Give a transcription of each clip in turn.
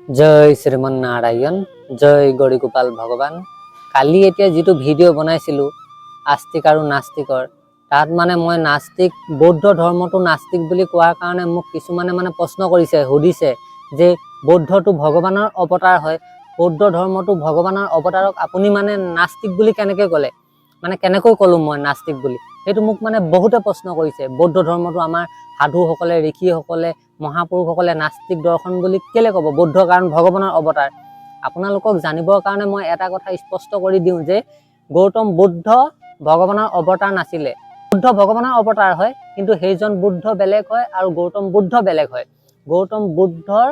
जय श्रीमन नारायण जय गौरीगोपाल भगवान काली एतिया जितु भिडिओ बनाइसिलु आस्तिक और नास्तिकर तात माने मैं नास्तिक बौद्ध धर्मटो नास्तिक बुली कोৱাৰ কাৰণে মোক কিছুমানে মানে প্ৰশ্ন কৰিছে সুধিছে যে বৌদ্ধটো ভগৱানৰ অৱতাৰ হয় বৌদ্ধ ধৰ্মটো ভগৱানৰ অৱতাৰক আপুনি মানে নাস্তিক বুলি কেনেকৈ ক'লে মানে কেনেকৈ ক'লো মই নাস্তিক বুলি সেইটো মোক মানে বহুতে প্ৰশ্ন কৰিছে বৌদ্ধ ধৰ্মটো আমাৰ সাধু সকলে ঋষি সকলে মহাপুৰুষ সকলে নাস্তিক দৰ্শন বুলি কেলে ক'ব বৌদ্ধ কাৰণ ভগৱানৰ অৱতাৰ আপোনালোকক জানিবৰ কাৰণে মই এটা কথা স্পষ্ট কৰি দিওঁ যে গৌতম বুদ্ধ ভগৱানৰ অৱতাৰ নাছিলে বুদ্ধ ভগৱানৰ অৱতাৰ হয় কিন্তু সেইজন বুদ্ধ বেলেগ হয় আৰু গৌতম বুদ্ধ বেলেগ হয় গৌতম বুদ্ধৰ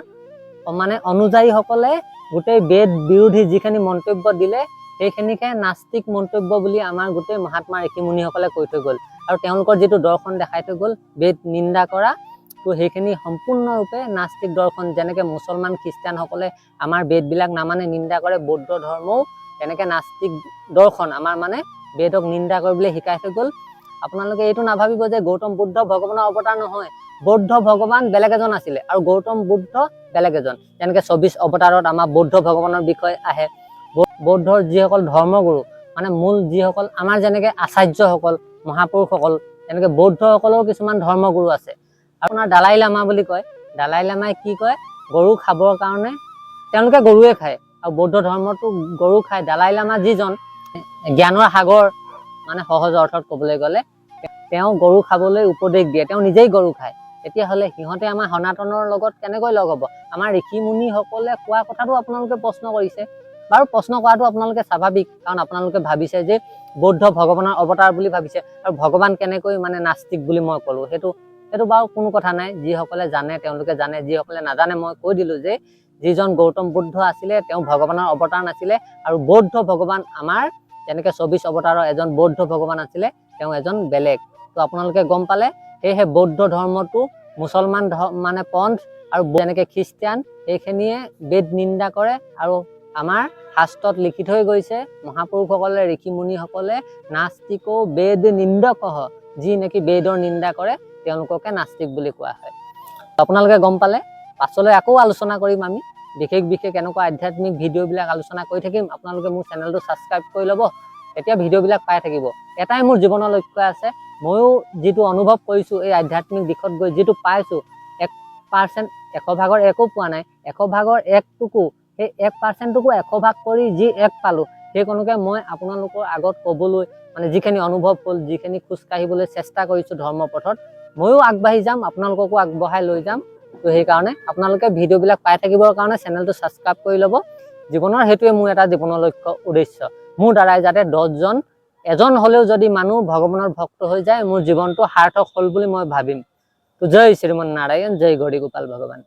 মানে অনুযায়ী সকলে গোটেই বেদ বিৰোধী যিখিনি মন্তব্য দিলে সেইখিনিকে নাস্তিক মন্তব্য বুলি আমাৰ গোটেই মহাত্মা ঋষি মুনি সকলে কৈ থৈ গ'ল আৰু তেওঁলোকৰ যেটো দৰ্শন দেখাই থৈ গ'ল বেদ নিন্দা কৰা তো সেইখিনি সম্পূৰ্ণৰূপে নাস্তিক দৰ্শন যেনেকে মুছলমান খ্ৰীষ্টান সকলে আমাৰ বেদ বিলাক নামানে নিন্দা কৰে বৌদ্ধ ধৰ্মও তেনেকে নাস্তিক দৰ্শন আমাৰ মানে বেদক নিন্দা কৰিবলৈ শিকাই থৈ গ'ল আপোনালোকে এইটো নাভাবিব যে গৌতম বুদ্ধ ভগৱানৰ অৱতাৰ নহয় বৌদ্ধ ভগৱান বেলেগ এজন আছিল আৰু গৌতম বুদ্ধ বেলেগ এজন যেনেকে 24 অৱতাৰত আমাৰ বৌদ্ধ ভগৱানৰ বিষয় আহে বৌদ্ধৰ যিসকল ধৰ্মগুৰু মানে মূল যিসকল আমাৰ যেনেকে আচাৰ্য সকল মহাপুৰুষ সকল তেনেকে বৌদ্ধ সকলৰ কিছুমান ধৰ্মগুৰু আছে আপোনাৰ দালাই লামা বুলি কয় দালাই লামাই কি কয় গৰু খাবৰ কাৰণে তেওঁলোকে গৰুৱে খায় আৰু বৌদ্ধ ধৰ্মটো গৰু খায় দালাই লামা যিজন জ্ঞানৰ সাগৰ মানে সহজ অৰ্থত ক'বলৈ গ'লে তেওঁ গৰু খাবলৈ উপদেশ দিয়ে তেওঁ নিজেই গৰু খায় তেতিয়া হলে সিহঁতে আমাৰ সনাতনৰ লগত কেনেকৈ লগ হ'ব আমাৰ ঋষি মুনি সকলে কোৱা কথাটো আপোনালোকে প্ৰশ্ন কৰিছে বাৰু প্ৰশ্ন কৰাটো আপোনালোকে স্বাভাৱিক কাৰণ আপোনালোকে ভাবিছে যে বৌদ্ধ ভগৱানৰ অৱতাৰ বুলি ভাবিছে আৰু ভগৱান কেনেকৈ মানে নাস্তিক বুলি মই ক'লো সেইটো বাৰু কোনো কথা নাই যিসকলে জানে তেওঁলোকে জানে যিসকলে নাজানে মই কৈ দিলো যে যিজন গৌতম বুদ্ধ আছিলে তেওঁ ভগৱানৰ অৱতাৰ নাছিলে আৰু বৌদ্ধ ভগৱান আমাৰ যেনেকে 24 অৱতাৰৰ এজন বৌদ্ধ ভগৱান আছিলে তেওঁ এজন বেলেগ তো আপোনালোকে গম পালে সেয়ে বৌদ্ধ ধৰ্মটো মুছলমান মানে পন্থ আৰু যেনেকে খ্ৰীষ্টান এইখিনিয়ে বেদ নিন্দা কৰে আৰু আমাৰ শাস্ত্ৰত লিখি থৈ গৈছে মহাপুৰুষসকলে ঋষি মুনি সকলে নাস্তিকো বেদ নিন্দকহ যি নেকি বেদৰ নিন্দা কৰে তেওঁলোককে নাস্তিক বুলি কোৱা হয় আপোনালোকে গম পালে পাছলৈ আকৌ আলোচনা কৰিম আমি বিশেষ এনেকুৱা আধ্যাত্মিক ভিডিঅ' বিলাক আলোচনা কৰি থাকিম আপোনালোকে মোৰ চেনেলটো সাবস্ক্ৰাইব কৰি ল'ব তেতিয়া ভিডিঅ' বিলাক পাই থাকিব এটাই মোৰ জীৱনৰ লক্ষ্য আছে ময়ো যেটো অনুভৱ কৰিছো এই আধ্যাত্মিক দিশত গৈ যেটো পাইছো 1% 100 ভাগৰ একো পোৱা নাই 100 ভাগৰ একটুকু সেই 1% টুকু 100 ভাগ কৰি যি এক পালো সেই কোনোকে মই আপোনালোকৰ আগত ক'বলৈ মানে যিখিনি অনুভৱ হ'ল যিখিনি খুজ কাঢ়িবলৈ চেষ্টা কৰিছো ধৰ্মপথত ময়ো আগবাঢ়ি যাম আপোনালোককো আগবঢ়াই লৈ যাম তো সেই কাৰণে আপোনালোকে ভিডিঅ' বিলাক পাই থাকিবৰ কাৰণে চেনেলটো সাবস্ক্ৰাইব কৰি ল'ব জীৱনৰ হেতুৱে মোৰ এটা জীৱনৰ লক্ষ্য উদ্দেশ্য মোৰ দ্বাৰাই যাতে 10 জন এজন হলেও যদি মানুহ ভগৱানৰ ভক্ত হৈ যায় মোৰ জীৱনটো সাৰ্থক হ'ল বুলি মই ভাবিম তো জয় শ্ৰীমন নাৰায়ণ জয় গৌৰীগোপাল ভগৱান